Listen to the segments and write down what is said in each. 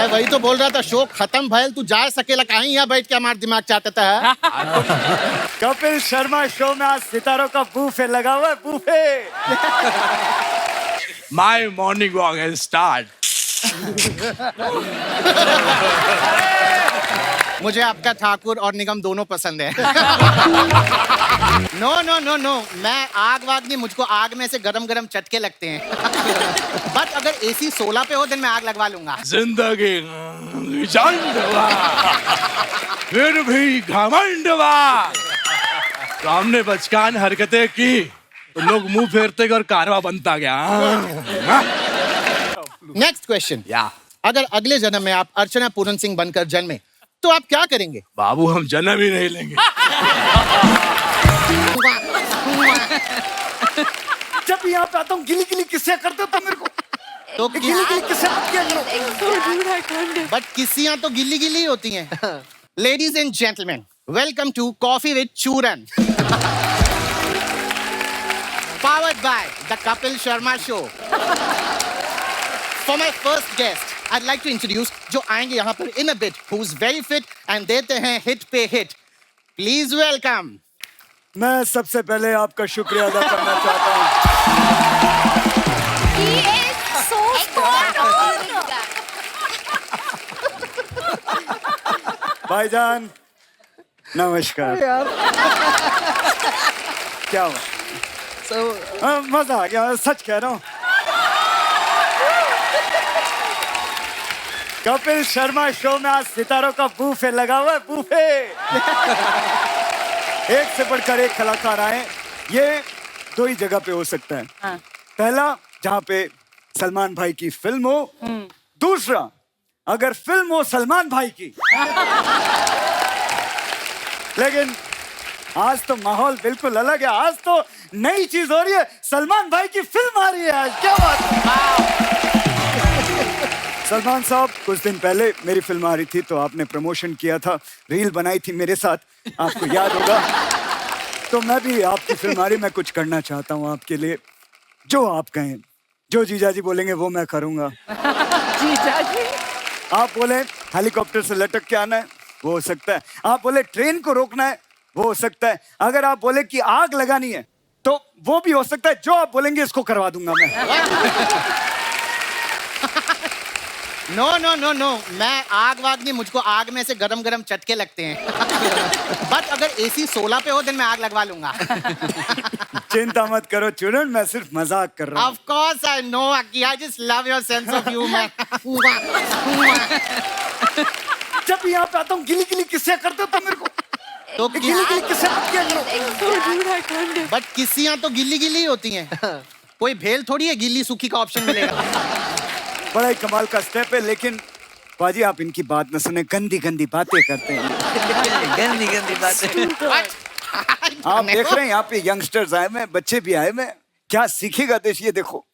मैं वही तो बोल रहा था, शो खत्म भयल, तू जा सकेला कहीं यहाँ बैठ के हमारा दिमाग चाटता है। कपिल शर्मा शो में आज सितारों का बूफे लगा हुआ है, buffet. My morning walk has started. मुझे आपका ठाकुर और निगम दोनों पसंद है। नो नो नो नो, मैं आग वाग नहीं, मुझको आग में से गरम गरम चटके लगते हैं। बट अगर एसी 16 पे हो दिन मैं आग लगवा लूंगा। जिंदगी झंडवा, फिर भी घमंडवा। तो हमने बचकान हरकतें की तो लोग मुंह फेरते और कारवा बनता गया। नेक्स्ट क्वेश्चन, या अगर अगले जन्म में आप अर्चना पूरन सिंह बनकर जन्मे तो आप क्या करेंगे? बाबू हम जन्म ही नहीं लेंगे। जब यहाँ पे आता हूँ गिली गिली किस्से करते हो तो मेरे को तो गिली गिली किस्से मत किया करो। बट किस्सियां तो गिल्ली गिल्ली होती हैं। Ladies and gentleman, welcome to coffee with Churan, powered by the Kapil Sharma Show. For my first guest, I'd like to introduce जो आएंगे यहाँ पर in a bit, who's very fit and देते हैं hit पे hit. Please welcome. मैं सबसे पहले आपका शुक्रिया अदा करना चाहता हूँ। He is so strong. भाईजान नमस्कार। क्या हुआ? मजा आ गया, सच कह रहा हूँ। कपिल शर्मा शो में आज सितारों का बूफे लगा हुआ है, बूफे। एक से बढ़कर एक कलाकार आए। ये दो ही जगह पे हो सकता है। पहला जहाँ पे सलमान भाई की फिल्म हो, दूसरा अगर फिल्म हो सलमान भाई की। लेकिन आज तो माहौल बिल्कुल अलग है। आज तो नई चीज हो रही है, सलमान भाई की फिल्म आ रही है आज। क्या बात है? सलमान साहब, कुछ दिन पहले मेरी फिल्म आ रही थी तो आपने प्रमोशन किया था, रील बनाई थी मेरे साथ, आपको याद होगा। तो मैं भी आपकी फिल्म आ रही, मैं कुछ करना चाहता हूँ आपके लिए। जो आप कहें, जो जीजा जी बोलेंगे वो मैं करूँगा। जीजा जी? आप बोले हेलीकॉप्टर से लटक के आना है, वो हो सकता है। आप बोले ट्रेन को रोकना है, वो हो सकता है। अगर आप बोले कि आग लगानी है तो वो भी हो सकता है। जो आप बोलेंगे इसको करवा दूंगा मैं। नो नो नो नो, मैं आग वाग नहीं, मुझको आग में से गरम गरम चटके लगते हैं। बट अगर एसी 16 पे हो दिन मैं आग लगवा लूंगा। चिंता मत करो चूरन, मैं सिर्फ मजाक कर रहा हूँ। Of course I know, Aki. I just love your sense of humor. जब यहाँ पे आता हूँ गिली गिली किस्से करते हो तो मेरे को तो गिली गिली किस्से मत किया करो। बट किस्सियां तो गिल्ली गिल्ली होती हैं। कोई भेल थोड़ी है गिल्ली सूखी का ऑप्शन मिलेगा। बड़ा ही कमाल का स्टेप है। लेकिन बाजी आप इनकी बात न सुने, गंदी गंदी बातें करते हैं। गंदी गंदी बातें। आप देख रहे हैं यहाँ पे यंगस्टर्स आए हुए, बच्चे भी आए हुए। क्या सीखेगा देश? ये देखो,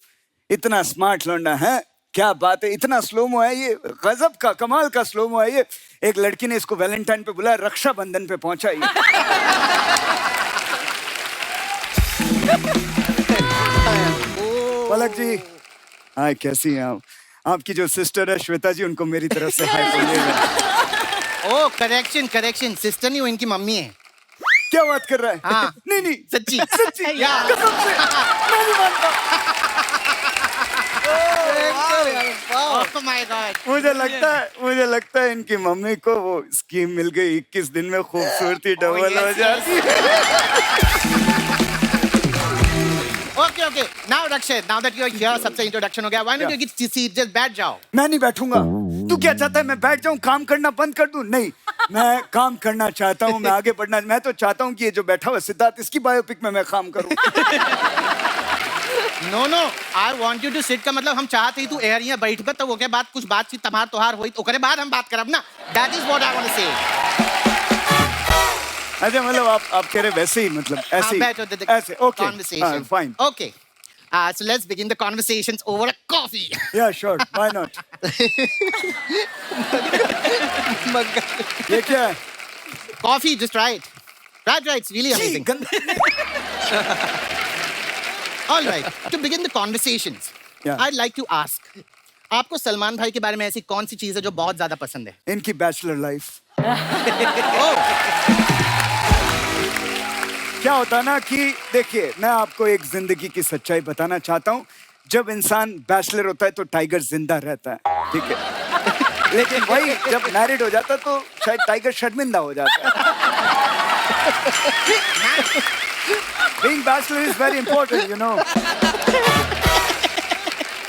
इतना स्मार्ट लौंडा है, क्या बात है। इतना स्लोमो है ये, गजब का कमाल का स्लोमो है ये। एक लड़की ने इसको वैलेंटाइन पे बुलाया, रक्षाबंधन पे पहुंचा ये। पलक जी, हाय, कैसी हैं आप? आपकी जो सिस्टर है श्वेता जी, उनको मेरी तरफ से हाय बोलिएगा। ओ करेक्शन करेक्शन, सिस्टर नहीं वो इनकी मम्मी है। क्या बात कर रहा है? हाँ। नहीं नहीं, सच्ची सच्ची, कसम से, मैं नहीं मानता। Oh my God. मुझे लगता है इनकी मम्मी को वो स्कीम मिल गई, 21 दिन में खूबसूरती डबल हो जाती है। Okay. Now Rakshit, now that you're here, सबसे इंट्रोडक्शन हो गया. Why don't you get seat? Just बैठ जाओ. मैं नहीं बैठूंगा। तू क्या चाहता है, मैं बैठ जाऊं, काम करना बंद कर दूं? नहीं, मैं काम करना चाहता हूं, मैं आगे बढ़ना। मैं तो चाहता हूं कि ये जो बैठा हुआ सिद्धार्थ, इसकी बायोपिक में मैं काम करूं। No, I want you to sit का मतलब हम चाहते ही तू एयर यहाँ बैठ कर तो वो के बाद कुछ बातचीत तमार तोहार हुई तो करे बाद हम बात करब ना. That is what I want to say. अच्छा, मतलब आप कह रहे वैसे ही, मतलब ऐसे ही, बैठो, ऐसे, okay, conversation. Fine, Okay. So let's begin the conversations over a coffee. या श्योर, व्हाई नॉट। ये क्या है? Coffee, just try it. Right, it's really amazing. All right, to begin the conversations, Yeah. I'd like to ask, आपको सलमान भाई के बारे में ऐसी कौन सी चीज है जो बहुत ज्यादा पसंद है? इनकी बैचलर लाइफ। क्या होता ना कि देखिए, मैं आपको एक जिंदगी की सच्चाई बताना चाहता हूँ। जब इंसान बैचलर होता है तो टाइगर जिंदा रहता है, ठीक है। लेकिन वही जब मैरिड हो जाता है तो शायद टाइगर शर्मिंदा हो जाता है। Being bachelor is very important, you know.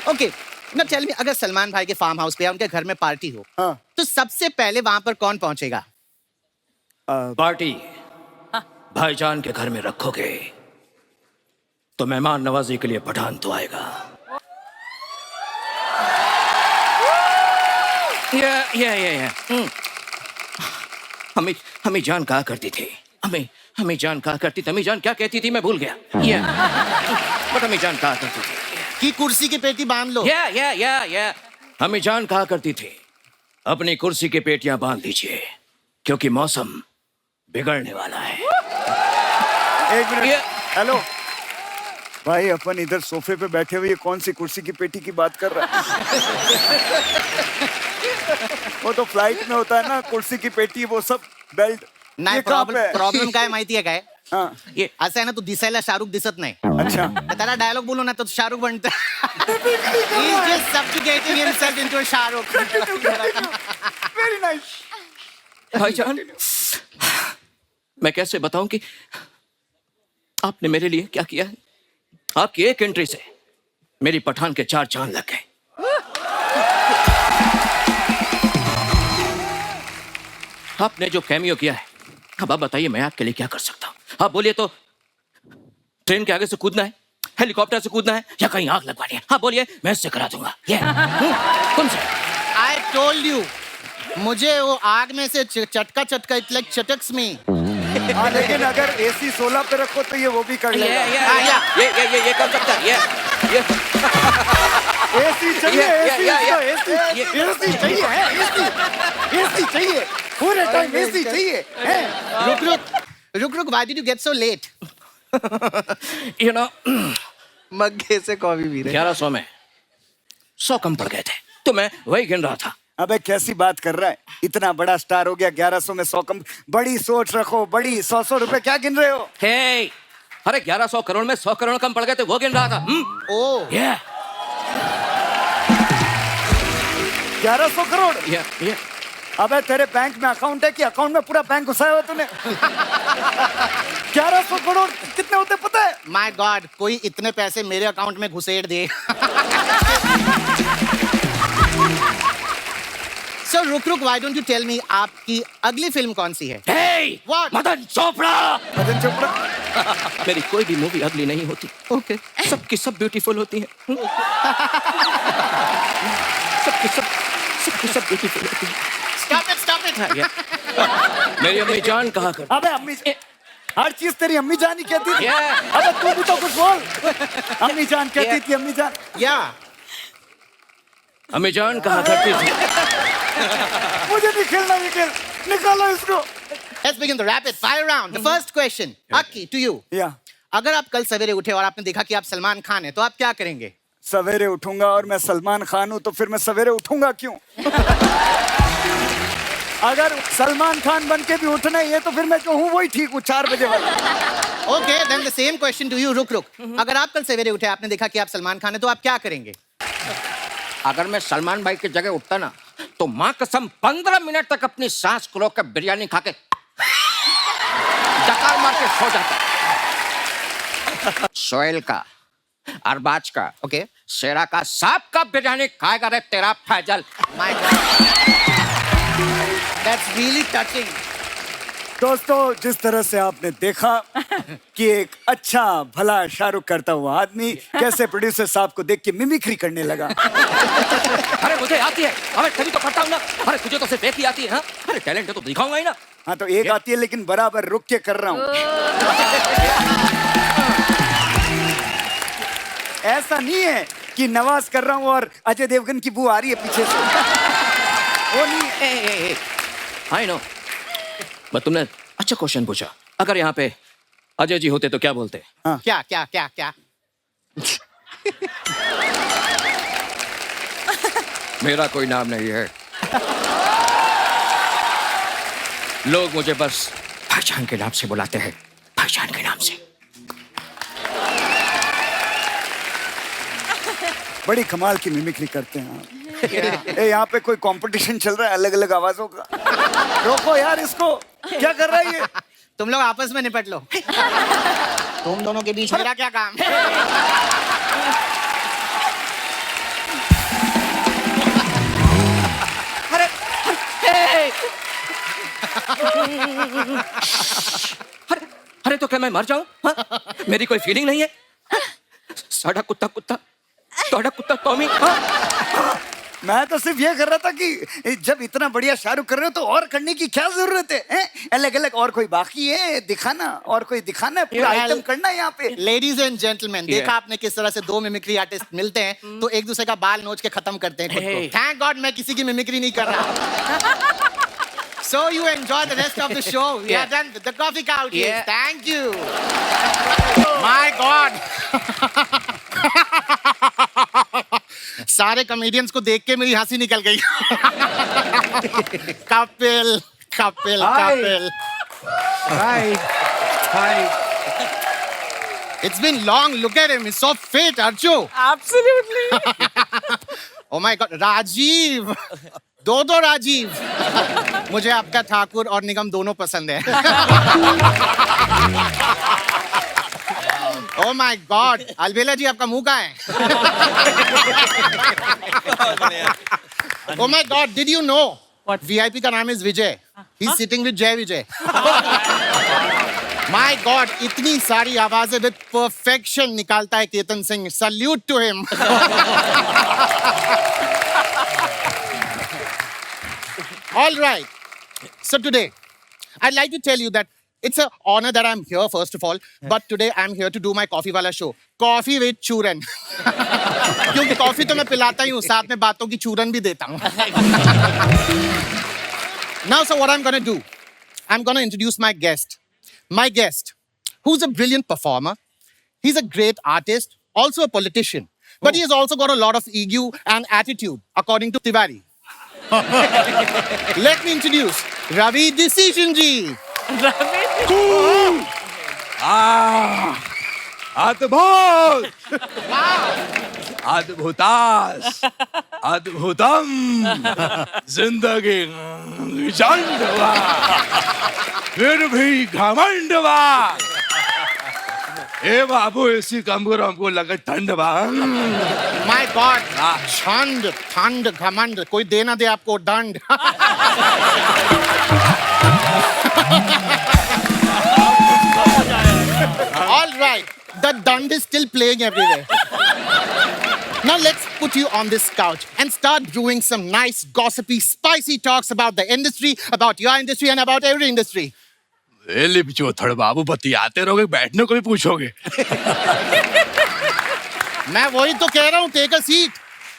Okay, ना टेल मी, अगर सलमान भाई के फार्म हाउस पे या उनके घर में पार्टी हो, हाँ। तो सबसे पहले वहां पर कौन पहुंचेगा? पार्टी भाईजान के घर में रखोगे तो मेहमान नवाजी के लिए पठान तो आएगा। या हमें जान कहा करती थी, हमें जान कहा करती थी, हमें जान क्या कहती थी मैं भूल गया। बट हमें जान कहा करती थी कि कुर्सी की पेटी बांध लो। या हमें जान कहा करती थी अपनी कुर्सी की पेटियां बांध लीजिए क्योंकि मौसम बिगड़ने वाला है। एक मिनट, हेलो भाई, अपन इधर सोफे पे बैठे हुए, ये कौन सी कुर्सी की पेटी की बात कर रहा है? वो तो फ्लाइट में होता है ना, कुर्सी की पेटी, वो सब बेल्ट। नाही, प्रॉब्लेम काय माहितीये काय? हाँ, ये असं आहे ना, तू दिसायला शाहरुख दिसत नाही, अच्छा। तर त्याला डायलॉग बोलू ना तो शाहरुख बनतो. He's just subjugating himself into a Shahrukh. Very nice. भाईजान, मैं कैसे बताऊं कि आपने मेरे लिए क्या किया है? आपकी एक एंट्री से मेरी पठान के 4 चांद लग गए। आपने जो कैमियो किया है, अब आप बताइए मैं आपके लिए क्या कर सकता हूं? आप बोलिए तो ट्रेन के आगे से कूदना है, हेलीकॉप्टर से कूदना है, या कहीं आग लगवानी है? हाँ बोलिए, मैं इससे करा दूंगा। कौन सा? I told you, मुझे वो आग में से चटका इट लाइक चटक्स में. हाँ, लेकिन अगर AC 16 पे रखो तो ये वो भी कर लेगा। ये कर सकता है। AC चाहिए, AC चाहिए, पूरे टाइम AC चाहिए। रुक, why did you get so late? You know, मग्गे से कॉफी पी रहे। 1100 में 100 कम पड़ गए थे तो मैं वही गिन रहा था। अबे कैसी बात कर रहा है? इतना बड़ा स्टार हो गया, 1100 में 100 कम। बड़ी सोच रखो, बड़ी 100 रुपए क्या गिन रहे हो? हे, अरे 1100 करोड़ में 100 करोड़ कम पड़ गए थे, वो गिन रहा था। ओह, 1100 करोड़? ये अबे तेरे बैंक में अकाउंट है कि अकाउंट में पूरा बैंक घुसाया हुआ तूने? 1100 करोड़ कितने होते पता है? माय गॉड, कोई इतने पैसे मेरे अकाउंट में घुसेड़ दे. So, रुक, why don't you tell me, आपकी अगली फिल्म कौन सी है? हे, What? मदन चोपड़ा। मदन चोपड़ा? मेरी कोई भी मूवी अगली नहीं होती। Okay. सबकी सब ब्यूटीफुल होती है। सबकी सब ब्यूटीफुल होती है। Stop it. मेरी अम्मी जान कहा कर। अबे अम्मी, हर चीज तेरी अम्मी जान ही कहती थी। Yeah. अबे तू भी तो कुछ बोल। अम्मी जान कहती थी, अम्मी जान। Yeah. अम्मी जान कहा करती थी। मुझे नहीं खेलना, निकालो इसको। Let's begin the rapid fire round. The first question, Aki, to you. या अगर आप कल सवेरे उठे और आपने देखा कि आप सलमान खान हैं, तो आप क्या करेंगे? सवेरे उठूंगा और मैं सलमान खान हूं तो फिर मैं सवेरे उठूंगा क्यों? अगर सलमान खान बन के भी उठना ही है तो फिर मैं जो हूँ वही ठीक हूँ, 4 बजे वाला। Okay, then the same question to you. रुक. अगर आप कल सवेरे उठे, आपने देखा कि आप सलमान खान हैं, तो आप क्या करेंगे? अगर मैं सलमान भाई की जगह उठता ना तो माँ कसम 15 मिनट तक अपनी सांस को रोक कर बिरयानी खा के डकार मार के सो जाता। सोहेल का, अरबाज का, Okay. शेरा का, सांप का बिरयानी खाएगा रे तेरा Faizal. My God. That's really touching. दोस्तों, जिस तरह से आपने देखा कि एक अच्छा भला शाहरुख करता हुआ आदमी कैसे प्रोड्यूसर साहब को देख के मिमिक्री करने लगा। अरे मुझे आती है, अरे तभी तो करता हूँ ना। अरे तुझे तो सिर्फ एक ही आती है। हाँ, अरे टैलेंट है तो दिखाऊंगा ही ना। हाँ, तो एक आती है लेकिन बराबर रुक के कर रहा हूँ। ऐसा नहीं है कि नवाज कर रहा हूँ और अजय देवगन की बू आ रही है पीछे से, वो नहीं है। आई नो, बट तुमने अच्छा क्वेश्चन पूछा। अगर यहाँ पे अजय जी होते तो क्या बोलते? क्या? मेरा कोई नाम नहीं है। लोग मुझे बस भाईजान के नाम से बुलाते हैं, भाईजान के नाम से। बड़ी कमाल की मिमिक्री करते हैं आप। ए, यहाँ पे कोई कंपटीशन चल रहा है अलग अलग आवाजों का। रोको यार इसको, क्या कर रहा है ये? तुम लोग आपस में निपट लो। तुम दोनों के बीच मेरा क्या काम? अरे तो क्या मैं मर जाऊं? हाँ? मेरी कोई फीलिंग नहीं है? साड़ा कुत्ता कुत्ता, साड़ा कुत्ता टॉमी। हाँ? मैं तो सिर्फ ये कर रहा था कि जब इतना बढ़िया शाहरुख कर रहे हो तो और करने की क्या जरूरत है, हैं? अलग अलग और कोई बाकी है दिखाना, और कोई दिखाना है, पूरा आइटम करना है यहाँ पे। लेडीज एंड जेंटलमैन, देखा आपने किस तरह से दो मिमिक्री आर्टिस्ट मिलते हैं तो एक दूसरे का बाल नोच के खत्म करते हैं खुद को। थैंक गॉड मैं किसी की मिमिक्री नहीं कर रहा। So you enjoy the rest of the show. We are done with the coffee couch. Yeah. Thank you. My God. सारे कॉमेडियंस को देख के मेरी हंसी निकल गई। Kapil Kapil Kapil. Hi. Hi. It's been long. Look at him. He's so fit, Arju. Absolutely. Oh my God. Rajiv. दो राजीव। मुझे आपका ठाकुर और निगम दोनों पसंद है। Oh my God. अलबेला जी आपका मुंह कहाँ है? Oh my God. Did you know? What? VIP का नाम is Vijay. He's sitting with Jay Vijay. My God. इतनी सारी आवाजें with perfection निकालता है Ketan Singh. Salute to him. All right. So today, I'd like to tell you that it's an honor that I'm here, first of all. But today, I'm here to do my coffee wala show. Coffee with chूरन. क्योंकि coffee तो मैं पिलाता ही हूँ, साथ में बातों की चूरन भी देता हूँ. Now, so what I'm going to do, I'm going to introduce my guest. My guest, who's a brilliant performer. He's a great artist, also a politician. But he has also got a lot of ego and attitude, according to Tiwari. Let me introduce Ravi Decision Ji. अद्भुत, अद्भुतास, अद्भुतम, जिंदगी झंडवा, फिर भी घमंडवा। ए बाबू ऐसी कम करो, हमको लगा ठंड बा। My God, ठंड, ठंड, घमंड, कोई दे ना दे आपको दंड। All right, the dand is still playing everywhere. Now let's put you on this couch and start brewing some nice, gossipy, spicy talks about the industry, about your industry, and about every industry. ए लिप चौथड़ बाबू, बतियाते रहोगे, बैठने को भी पूछोगे। मैं वही तो कह रहा हूँ, टेक अ सीट।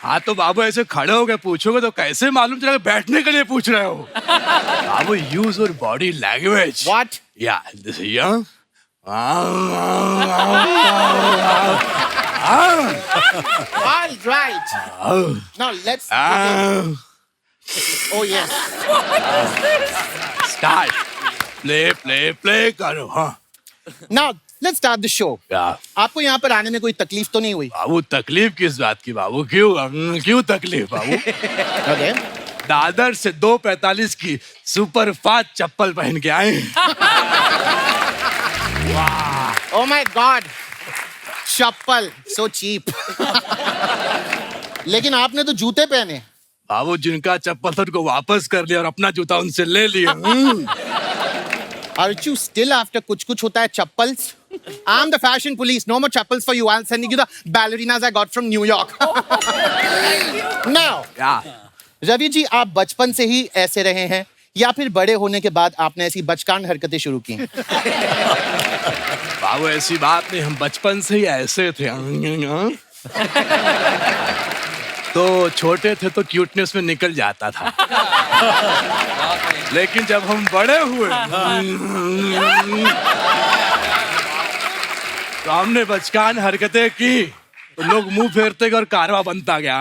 हाँ तो बाबू ऐसे खड़े हो गए पूछोगे तो कैसे मालूम चलेगा बैठने के लिए पूछ रहे हो? बाबू use your body language. What? या दिस या All right. Now let's begin. Oh yes. Start, play play play करो। हाँ Now let's start the show. क्या आपको यहाँ पर आने में कोई तकलीफ तो नहीं हुई? बाबू, तकलीफ किस बात की बाबू? क्यों तकलीफ बाबू? Okay. दादर से 2:45 की सुपर फास्ट चप्पल पहन के आए। Oh my God. Chappal so cheap. लेकिन आपने तो जूते पहने. बाबू जिनका चप्पल था उनको वापस कर लिया और अपना जूता उनसे ले लिया। Aren't you still after कुछ होता है chappals? I'm the fashion police. No more chappals for you. I'm sending you the ballerinas I got from New York. Now, क्या रवि जी, आप बचपन से ही ऐसे रहे हैं या फिर बड़े होने के बाद आपने ऐसी बचकान हरकतें शुरू की? बाबू ऐसी बात नहीं, हम बचपन से ही ऐसे थे। तो छोटे थे तो क्यूटनेस में निकल जाता था, लेकिन जब हम बड़े हुए तो हमने बचकान हरकतें की तो लोग मुंह फेरते गए और कारवा बनता गया।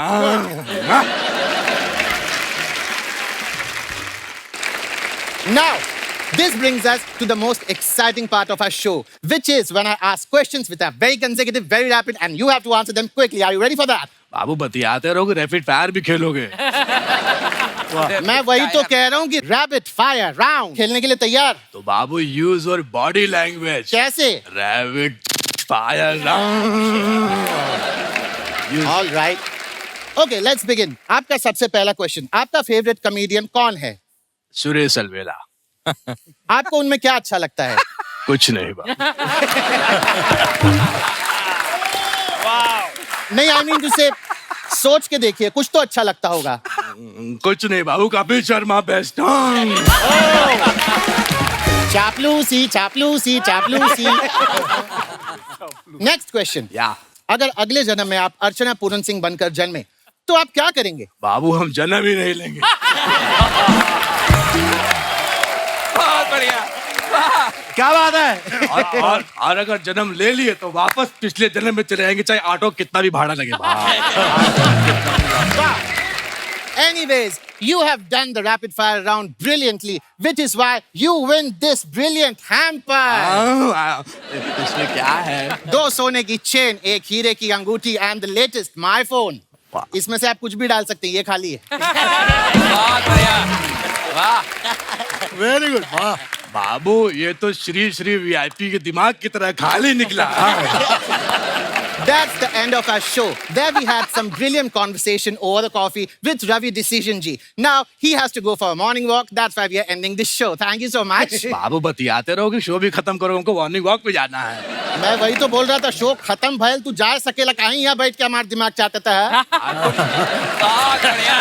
Now, this brings us to the most exciting part of our show, which is when I ask questions which are very consecutive, very rapid, and you have to answer them quickly. Are you ready for that? बाबू बतियाते रहोगे, rapid fire भी खेलोगे। मैं वही तो कह रहा हूँ कि रैपिड फायर राउंड खेलने के लिए तैयार? तो बाबू यूज और बॉडी लैंग्वेज। कैसे? Rapid fire round. All right. Okay, let's begin. आपका सबसे पहला क्वेश्चन, आपका फेवरेट कॉमेडियन कौन है? सुरेश अलवेला। आपको उनमें क्या अच्छा लगता है? कुछ नहीं बाबू। नहीं, आई मीन टू से सोच के देखिए, कुछ तो अच्छा लगता होगा। कुछ नहीं बाबू, कपिल शर्मा बेस्ट। चापलूसी चापलूसी चापलूसी। नेक्स्ट क्वेश्चन, या अगर अगले जन्म में आप अर्चना पूरन सिंह बनकर जन्मे तो आप क्या करेंगे? बाबू हम जन्म ही नहीं लेंगे। बहुत बढ़िया। क्या बात है? और अगर जन्म ले लिए तो वापस पिछले जन्म में चले जाएंगे, चाहे ऑटो कितना भी भाड़ा लगे। Anyways, you have done the rapid fire round brilliantly, which is why you win this brilliant hamper. इसमें क्या है? 2 सोने की चेन, 1 हीरे की अंगूठी and the latest my phone. इसमें से आप कुछ भी डाल सकते हैं, ये खाली है। बहुत बढ़िया। वाह। Very good. बाबू ये तो श्री श्री वीआईपी के दिमाग की तरह खाली निकला। That's the end of our show. There we had some brilliant conversation over the coffee with Ravi Decision Ji. Now he has to go for a morning walk. That's why we are ending this show. Thank you so much. बाबू बतियाते रहोगे, show भी खत्म करो, उनको morning walk पे जाना है। मैं वही तो बोल रहा था, शो खत्म भयल, तू जा सकेला कहीं यहाँ बैठ के हमारा दिमाग चाहता है। बहुत बढ़िया।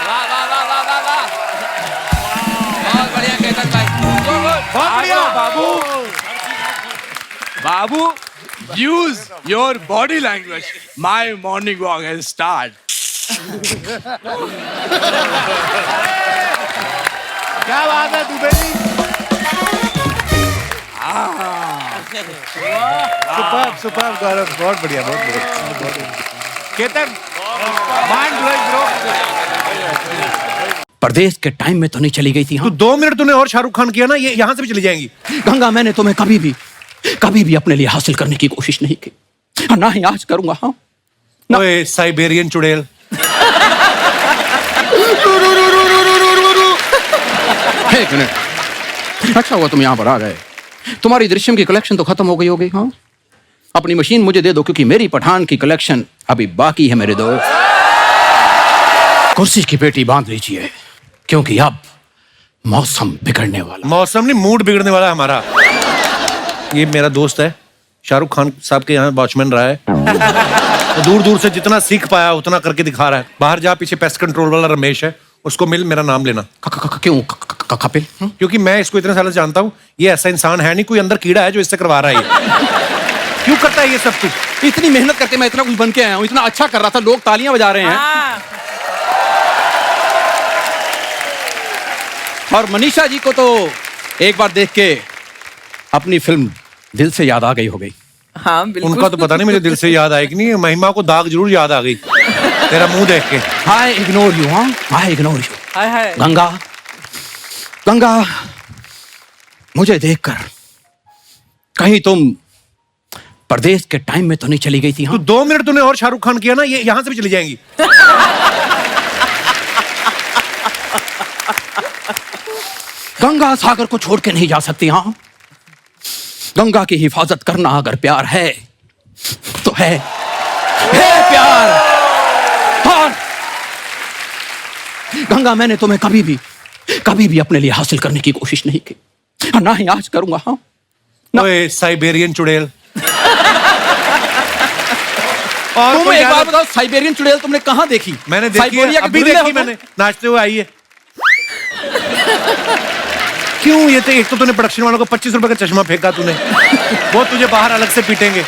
वाह वाह वाह वाह वाह वाह। बहुत बढ़िया केतन भाई। बहुत बढ़िया बाबू। बाबू use your body language. My morning walk has started. क्या बात है दुबे जी? सुपर गौरव, बहुत बढ़िया, बहुत बढ़िया। Ketan mind blowing bro. परदेश के टाइम में तो नहीं चली गई थी? तू 2 मिनट तूने और शाहरुख खान किया ना, ये यहाँ से भी चली जाएंगी। गंगा, मैंने तुम्हें कभी भी अपने लिए हासिल करने की कोशिश नहीं की, और ना ही आज करूंगा। हाँ ना। ओए साइबेरियन चुड़ैल। एक मिनट। अच्छा हुआ तुम यहाँ पर आ गए। तुम्हारी दृश्यम की कलेक्शन तो खत्म हो गई होगी। हाँ, अपनी मशीन मुझे दे दो, क्योंकि मेरी पठान की कलेक्शन अभी बाकी है मेरे दोस्त। कुर्सी की पेटी बांध लीजिए, क्योंकि अब मौसम बिगड़ने वाला। मौसम नहीं, मूड बिगड़ने वाला है हमारा। ये मेरा दोस्त है, शाहरुख खान साहब के यहाँ वॉचमैन रहा है। तो दूर दूर से जितना सीख पाया उतना करके दिखा रहा है। बाहर जा, पीछे पेस्ट कंट्रोल वाला रमेश है, उसको मिल, मेरा नाम लेना। क्यों कपिल? क्योंकि मैं इसको इतने सालों से जानता हूँ, ये ऐसा इंसान है नहीं, कोई अंदर कीड़ा है जो इससे करवा रहा है ये। क्यों करता है ये सब कुछ? इतनी मेहनत करके मैं इतना कुछ बन के आया हूँ, इतना अच्छा कर रहा था, लोग तालियां बजा रहे हैं। और मनीषा जी को तो एक बार देख के अपनी फिल्म दिल से याद आ गई हो गई। हाँ बिल्कुल। उनका तो पता नहीं मुझे दिल से याद आई कि नहीं, महिमा को दाग जरूर याद आ गई तेरा मुंह देख के। I ignore you. हाँ, आई इग्नोर यू। हाय हाय। गंगा, मुझे देखकर कहीं तुम परदेश के टाइम में तो नहीं चली गई थी? हाँ, तू 2 मिनट तूने और शाहरुख खान किया ना, ये यहाँ से भी चली जाएंगी। गंगा सागर को छोड़ के नहीं जा सकती। हाँ, गंगा की हिफाजत करना अगर प्यार है तो है प्यार। और गंगा, मैंने तुम्हें कभी भी अपने लिए हासिल करने की कोशिश नहीं की, और ना ही आज करूंगा। हाँ ना। ओए साइबेरियन चुड़ैल। तुम एक बात बताओ, साइबेरियन चुड़ैल तुमने कहाँ देखी? मैंने देखी है, साइबेरिया के अभी बिल्ले देखी होते हैं। मैंने, नाचते हुए आई है। क्यों? ये तो एक तो तूने प्रोडक्शन वालों को 25 रुपए का चश्मा फेंका तूने, वो तुझे बाहर अलग से पीटेंगे।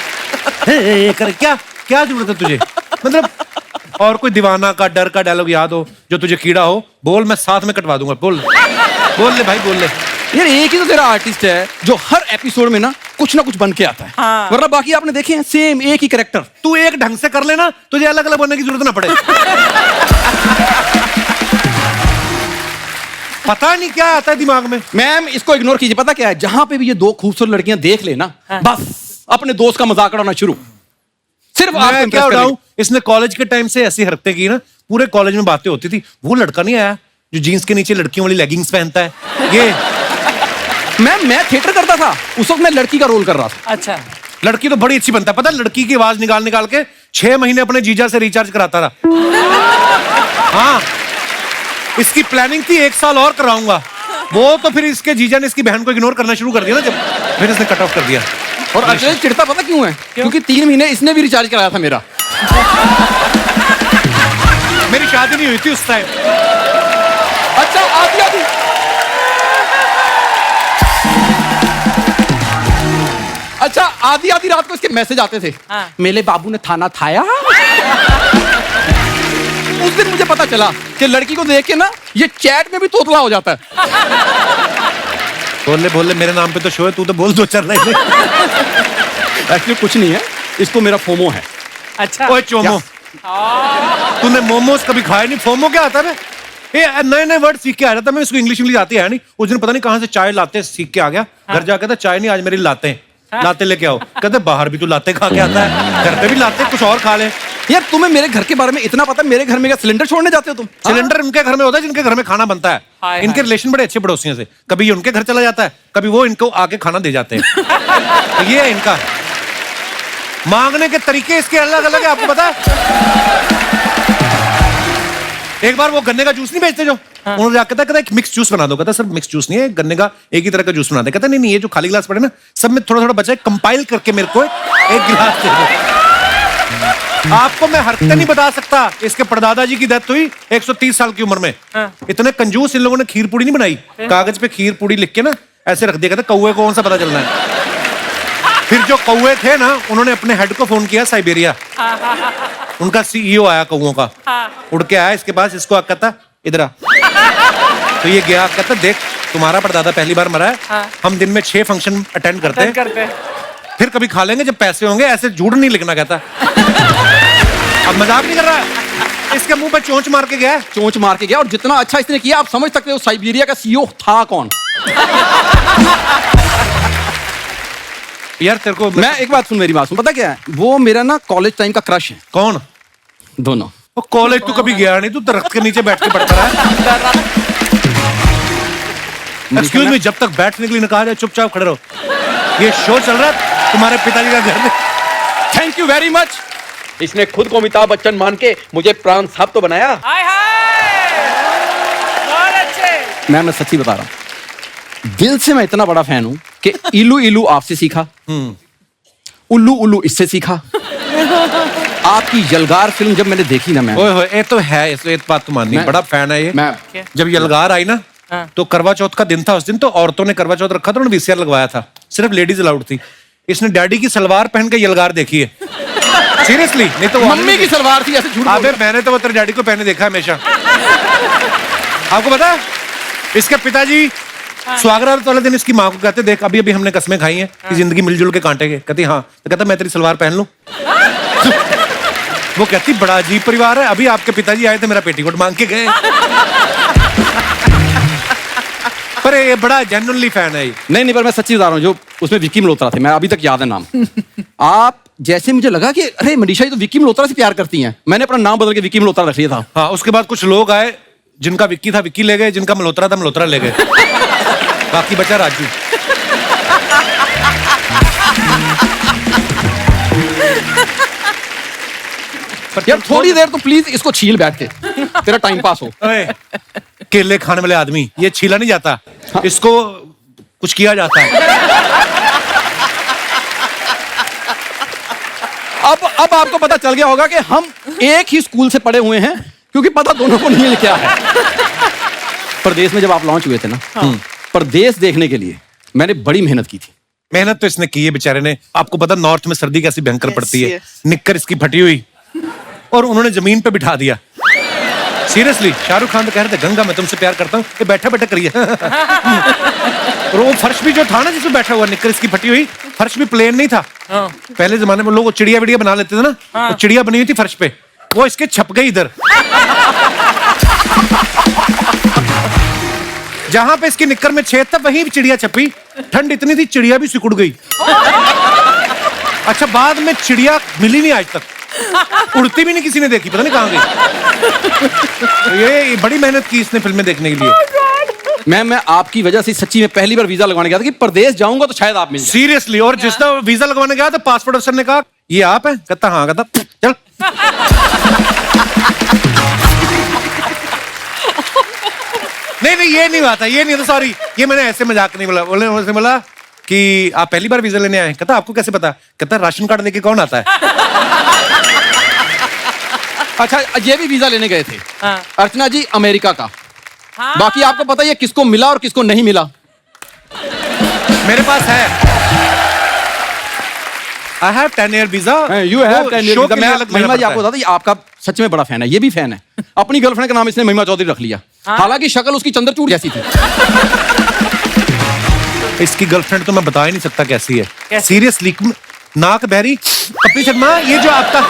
क्या क्या जरूरत है तुझे? मतलब और कोई दीवाना का डर का डायलॉग याद हो जो तुझे कीड़ा हो, बोल, मैं साथ में कटवा दूंगा। बोल ले भाई, बोल ले। यार एक ही तो तेरा आर्टिस्ट है जो हर एपिसोड में ना कुछ बन के आता है। हाँ। वरना बाकी आपने देखे हैं सेम एक ही कैरेक्टर। तू एक ढंग से कर लेना, तुझे अलग अलग बनने की जरूरत ना पड़े। पता नहीं क्या आता है दिमाग में। मैम इसको इग्नोर कीजिए, पता क्या है, जहां पे भी ये दो खूबसूरत लड़कियां देख लेना, बस अपने दोस्त का मजाक उड़ाना शुरू, सिर्फ आपको मैं impress क्या करने उड़ाऊं, इसने कॉलेज के टाइम से ऐसी हरकतें की ना, पूरे कॉलेज में बातें होती थी, वो लड़का नहीं आया जो जीन्स के नीचे लड़कियों वाली लेगिंग्स पहनता है। ये की। मैम मैं थिएटर करता था, उस वक्त मैं लड़की का रोल कर रहा था। अच्छा लड़की तो बड़ी अच्छी बनता है, पता है, लड़की की आवाज निकाल निकाल के 6 महीने अपने जीजा से रिचार्ज कराता रहा। हाँ, इसकी प्लानिंग थी 1 साल और कराऊंगा, वो तो फिर इसके जीजा ने इसकी बहन को इग्नोर करना शुरू कर दिया ना, जब फिर इसने कट ऑफ कर दिया। और अजय चिढ़ता पता क्यों है? क्योंकि 3 महीने इसने भी रिचार्ज कराया था मेरा। मेरी शादी नहीं हुई थी उस टाइम। अच्छा आती आती अच्छा आधी आधी रात को इसके मैसेज आते थे, हाँ। मेरे बाबू ने थाना थाया। उस दिन मुझे पता चला कि लड़की को देख के ना ये चैट में भी तोतला हो जाता है। बोले बोले मेरे नाम पे तो शो है, तू तो बोल दो चल रहे थे। एक्चुअली कुछ नहीं है, इसको मेरा फोमो है। अच्छा ओए चोमो, तूने मोमोज कभी खाए नहीं, फोमो क्या आता है? ये नए नए वर्ड सीख के आ रहा था मैं, इसको इंग्लिश आती है नहीं। उस दिन पता नहीं कहां से चाय लाते सीख के आ गया, घर जाके था चाय नहीं आज मेरी लाते हैं, लाते लेके आओ। कहते बाहर भी तू लाते खा के आता है, घर पे भी लाते कुछ और खा ले। यार तुम्हें मेरे घर के बारे में इतना पता है, मेरे घर में क्या सिलेंडर छोड़ने जाते हो तुम? सिलेंडर उनके घर में होता है जिनके घर में खाना बनता है। हाय, इनके रिलेशन बड़े अच्छे पड़ोसियों से, कभी ये उनके घर चला जाता है, कभी वो इनको आके खाना दे जाते हैं। तो ये है इनका मांगने के तरीके, इसके अलग अलग है, आपको पता है। एक बार वो गन्ने का जूस नहीं बेचते जो, उन्होंने जाकर कहता एक मिक्स जूस बना दो, कहता सर मिक्स जूस नहीं है, गन्ने का एक ही तरह का जूस बना दे। कहता नहीं ये जो खाली गिलास पड़े ना सब में थोड़ा थोड़ा बचा है, कंपाइल करके मेरे को एक गिलास दे दो। आपको मैं हरकतें नहीं बता सकता, इसके परदादा जी की डेथ हुई 130 साल की उम्र में। इतने कंजूस इन लोगों ने खीर पूड़ी नहीं बनाई, कागज पे खीर पूड़ी लिख के ना ऐसे रख दिया, कहता कौवे को कौन सा पता चलना है। फिर जो कौवे थे ना उन्होंने अपने हेड को फोन किया साइबेरिया, उनका सीईओ आया कौवों का, उड़ के आया इसके पास, इसको कहता इधर आ। तो ये गया, कहता देख तुम्हारा परदादा पहली बार मरा है, हम दिन में 6 फंक्शन अटेंड करते हैं, फिर कभी खा लेंगे जब पैसे होंगे, ऐसे झूठ नहीं लिखना। कहता अब मजाक नहीं कर रहा है, इसके मुंह पे चोंच मार के गया, चोंच मार के गया। और जितना अच्छा इसने किया आप समझ सकते हो साइबेरिया का सीईओ था कौन। यार तेरे को मैं एक बात सुन, मेरी बात सुन, पता क्या है, वो मेरा ना कॉलेज टाइम का क्रश है। कौन? दोनों। वो कॉलेज तू कभी गया नहीं, तू दरख्त के नीचे बैठ के पढ़ता रहा। एक्सक्यूज मी, जब तक बैठने के लिए निकाल चुपचाप खड़े रहो, ये शो चल रहा है तुम्हारे पिताजी का घर में। Thank you very much. इसने खुद को अमिताभ बच्चन मान के मुझे प्राण साहब तो बनाया। हाय हाय बहुत अच्छे। मैं सच्ची बता रहा हूँ, दिल से मैं इतना बड़ा फैन हूं कि इलू इलू आपसे सीखा, उल्लू उल्लू इससे सीखा। आपकी यलगार फिल्म जब मैंने देखी ना, मैं ओए होए, ये तो है, इस बात तो माननी, बड़ा फैन है ये। मैं जब यलगार आई ना तो करवा चौथ का दिन था, उस दिन तो औरतों ने करवा चौथ रखा था, उन्होंने वीसीआर लगवाया था, सिर्फ लेडीज अलाउड थी। इसने डैडी की सलवार पहन के यलगार देखी है, सीरियसली, नहीं तो मम्मी की सलवार थी, ऐसे झूठ अबे मैंने तो वो तेरे डैडी को पहने देखा है हमेशा। आपको पता है इसके पिताजी स्वागरात वाले दिन इसकी माँ को कहते देख अभी अभी हमने कसमें खाई हैं कि जिंदगी मिलजुल के काटेंगे, कहती हाँ, तो कहता मैं तेरी सलवार पहन लूं। वो कहती बड़ा अजीब परिवार है, अभी आपके पिताजी आए थे मेरा पेटीकोट मांग के गए। पर ये बड़ा जेन्युइनली फैन है ये। नहीं पर मैं सच्ची बता रहा हूँ, जो उसमें विक्की मल्होत्रा थे, मैं अभी तक याद है नाम। आप जैसे मुझे लगा कि अरे मनीषा ये तो विक्की मल्होत्रा से प्यार करती हैं, मैंने अपना नाम बदल के विक्की मल्होत्रा रख लिया था। हाँ, उसके बाद कुछ लोग आए जिनका विक्की था विक्की ले गए, जिनका मल्होत्रा था मल्होत्रा ले गए, बाकी बचा राजू। यार थोड़ी देर तो प्लीज इसको छील बैठ के, तेरा टाइम पास हो। ओए, केले खाने वाले आदमी, ये छीला नहीं जाता, इसको कुछ किया जाता है। अब आपको पता चल गया होगा कि हम एक ही स्कूल से पढ़े हुए हैं, क्योंकि पता दोनों को नहीं है क्या है। प्रदेश में जब आप लॉन्च हुए थे ना, प्रदेश देखने के लिए मैंने बड़ी मेहनत की थी। मेहनत तो इसने की है बेचारे ने। आपको पता नॉर्थ में सर्दी कैसी भयंकर पड़ती है, निक्कर इसकी फटी हुई, और उन्होंने जमीन पे बिठा दिया। सीरियसली, शाहरुख खान तो कह रहे थे गंगा मैं तुमसे प्यार करता हूँ, ये बैठा बैठा करिए। और वो फर्श भी जो था ना जिसमें बैठा हुआ, निक्कर इसकी फटी हुई, फर्श भी प्लेन नहीं था। पहले जमाने में लोग चिड़िया विड़िया बना लेते थे ना, वो चिड़िया बनी हुई थी फर्श पे, वो इसके छप गई इधर। जहां पे इसकी निक्कर में छेद था वहीं चिड़िया छपी। ठंड इतनी थी चिड़िया भी सिकुड़ गई। अच्छा बाद में चिड़िया मिली नहीं आज तक, उड़ती भी नहीं किसी ने देखी, पता नहीं कहां गई। ये बड़ी मेहनत की इसने फिल्में देखने के लिए। मैं आपकी वजह से सच्ची में पहली बार वीजा लगवाने गया था कि प्रदेश जाऊंगा तो शायद आप मिल जाए। सीरियसली। और जिस तरह वीजा लगवाने गया तो पासपोर्ट अफसर ने कहा ये आप हैं? कहता हाँ। कहता चल। नहीं ये नहीं हुआ था, ये नहीं था, सॉरी, ये मैंने ऐसे मजाक नहीं बोला। उसने बोला कि आप पहली बार वीजा लेने आए? कहता आपको कैसे पता? कहता राशन कार्ड लेके कौन आता है? अच्छा ये भी वीजा लेने गए थे हाँ। अर्चना जी अमेरिका का। हाँ। बाकी आपको पता है किसको मिला और किसको नहीं मिला? मेरे पास है। I have 10 year visa। You have 10 year show visa। के लिए मैं अलग महिमा जी लेना आपको पड़ता बता दें, आपका सच में बड़ा फैन है, ये भी फैन है। अपनी गर्लफ्रेंड का नाम इसने महिमा चौधरी रख लिया। हालांकि शक्ल उसकी चंद्रचूड़ जैसी थी। है। इसकी गर्लफ्रेंड तो मैं बता ही नहीं सकता कैसी है। सीरियसली। नाक बहरी। कपिल शर्मा ये जो आपका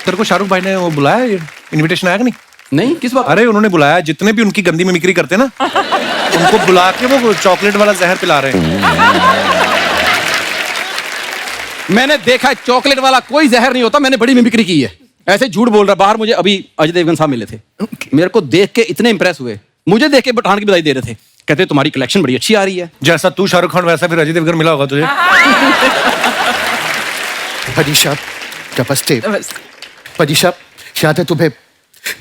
तेरे को शाहरुख भाई ने वो बुलाया, इनविटेशन आया कि नहीं? नहीं किस बात? अरे उन्होंने बुलाया, जितने भी उनकी गंदी मिमिक्री करते हैं ना उनको बुला के वो चॉकलेट वाला जहर पिला रहे हैं। मैंने देखा है चॉकलेट वाला कोई जहर नहीं होता, मैंने बड़ी मिमिक्री की है। ऐसे झूठ बोल रहा। बाहर मुझे अभी अजय देवगन साहब मिले थे, मेरे को देख के इतने इंप्रेस हुए, मुझे देख के पठान की बधाई दे रहे थे। कहते तुम्हारी कलेक्शन बड़ी अच्छी आ रही है। जैसा तू शाहरुख खान वैसा फिर अजय देवगन मिला होगा तुझे। परीक्षा नमस्ते। परीक्षा याद है तुम्हें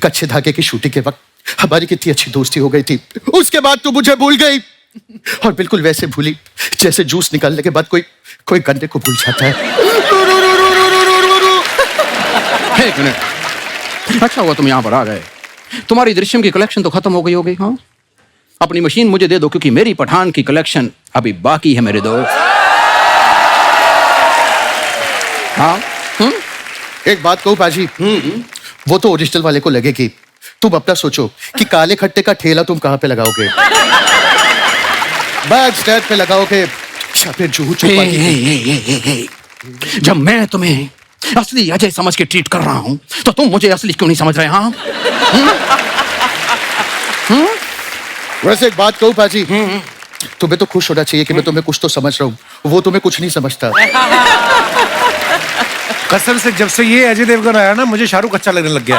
कच्चे धागे की शूटिंग के वक्त हमारी कितनी अच्छी दोस्ती हो गई थी? उसके बाद तू मुझे भूल गई, और बिल्कुल वैसे भूली जैसे जूस निकालने के बाद कोई गन्ने को भूल जाता है। एक मिनट, अच्छा हुआ तुम यहाँ पर आ गए। तुम्हारी दृश्यम की कलेक्शन तो खत्म हो गई होगी। हाँ अपनी मशीन मुझे दे दो, क्योंकि मेरी पठान की कलेक्शन अभी बाकी है मेरे दोस्त। हाँ एक बात कहूं पाजी, वो तो ओरिजिनल वाले को लगेगी। तुम अपना सोचो कि काले खट्टे का ठेला तुम कहां पे लगाओगे? बैक स्टैंड पे लगाओगे या फिर जूहू चौपाटी पे? जब मैं तुम्हें असली अजय समझ के ट्रीट कर रहा हूं तो तुम मुझे असली क्यों नहीं समझ रहे? हाँ वैसे एक बात कहूं पाजी, तुम्हें तो खुश होना चाहिए कि मैं तुम्हें कुछ तो समझ रहा हूं, वो तुम्हें कुछ नहीं समझता। कसम से जब से ये अजय देवगन आया ना मुझे शाहरुख अच्छा लगने लग गया।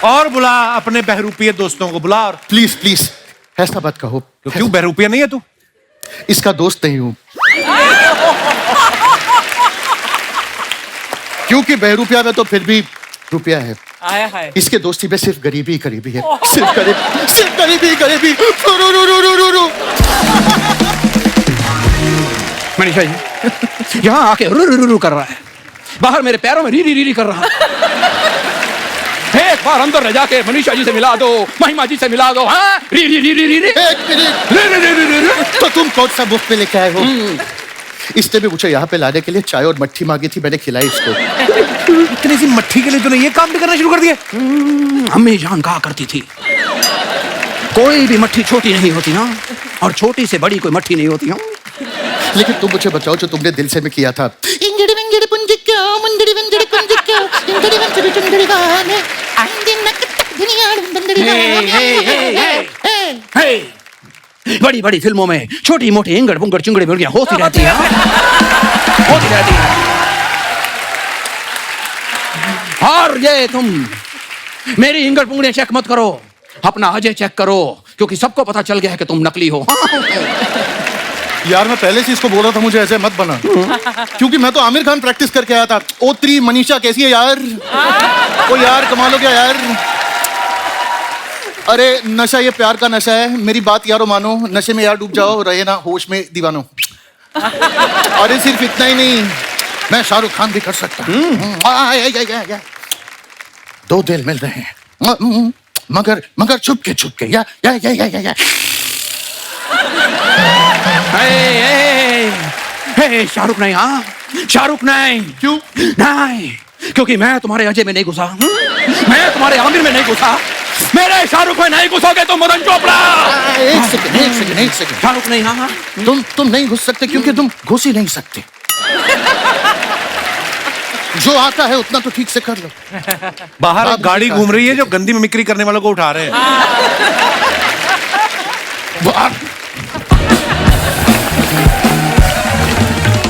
और बुला अपने बहरूपिये दोस्तों को बुला। और प्लीज प्लीज ऐसा मत कहो। तो क्यों बहरूपिया नहीं है तू? इसका दोस्त नहीं हूं, क्योंकि बहरूपिया में तो फिर भी रुपया है। आया है। इसके दोस्ती में सिर्फ गरीबी ही गरीबी है। सिर्फ गरीबी ही गरीबी। मनीषा जी यहाँ आके रू रू रू कर रहा है, बाहर मेरे पैरों में री री री कर रहा है। एक बार अंदर रह जाके मनीषा जी से मिला दो, महिमा जी से मिला दो। हाँ री री री री री री एक मिनट, री री री री री। तो तुम कौन सा मुफ्त में लेके आए हो? इसने भी मुझे यहाँ पे लाने के लिए चाय और मट्ठी मांगी थी, मैंने खिलाई इसको। इतनी सी मट्ठी के लिए तूने ये काम भी करना शुरू कर दिया? अम्मी जान कहा करती थी कोई भी मट्ठी छोटी नहीं होती ना, और छोटी से बड़ी कोई मट्ठी नहीं होती। हाँ लेकिन तुम मुझे बताओ जो तुमने दिल से में किया था। इंजड़ी विंजड़ी पुंजी क्यों, मुंजड़ी विंजड़ी पुंजी क्यों, इंजड़ी विंजड़ी चुंजड़ी गाने, आंधी नक तक दुनिया बंदड़ी गाने। बड़ी बड़ी फिल्मों में छोटी मोटी इंगड़ बुंगड़ चुंगड़ी मुर्गियां होती रहती हैं। होती रहती हैं। और ये तुम मेरी इंगड़ पुंगड़ियां चेक मत करो, अपना अजय चेक करो, क्योंकि सबको पता चल गया है कि तुम नकली हो। यार मैं पहले से इसको बोल रहा था मुझे ऐसे मत बना, क्योंकि मैं तो आमिर खान प्रैक्टिस करके आया था। ओ3 मनीषा कैसी है यार? ओ यार कमाल हो गया यार। अरे नशा ये प्यार का नशा है, मेरी बात यारो मानो, नशे में यार डूब जाओ, रहे ना होश में दीवानो। अरे सिर्फ इतना ही नहीं, मैं शाहरुख खान भी कर सकता हूँ। दो दिल मिल रहे हैं मगर छुप के या शाहरुख नहीं। हाँ शाहरुख नहीं। क्यों नहीं? क्योंकि मैं तुम्हारे अजय में नहीं घुसा, मैं तुम्हारे आमिर में नहीं घुसा, मेरे शाहरुख में नहीं घुसोगे तुम मदन चोपड़ा। एक सेकंड शाहरुख नहीं। हाँ तुम नहीं घुस सकते क्योंकि तुम घुस ही नहीं सकते। जो आता है उतना तो ठीक से कर लो। बाहर एक बाबूजी गाड़ी का- घूम रही है जो गंदी मिमिक्री करने वालों को उठा रहे हैं।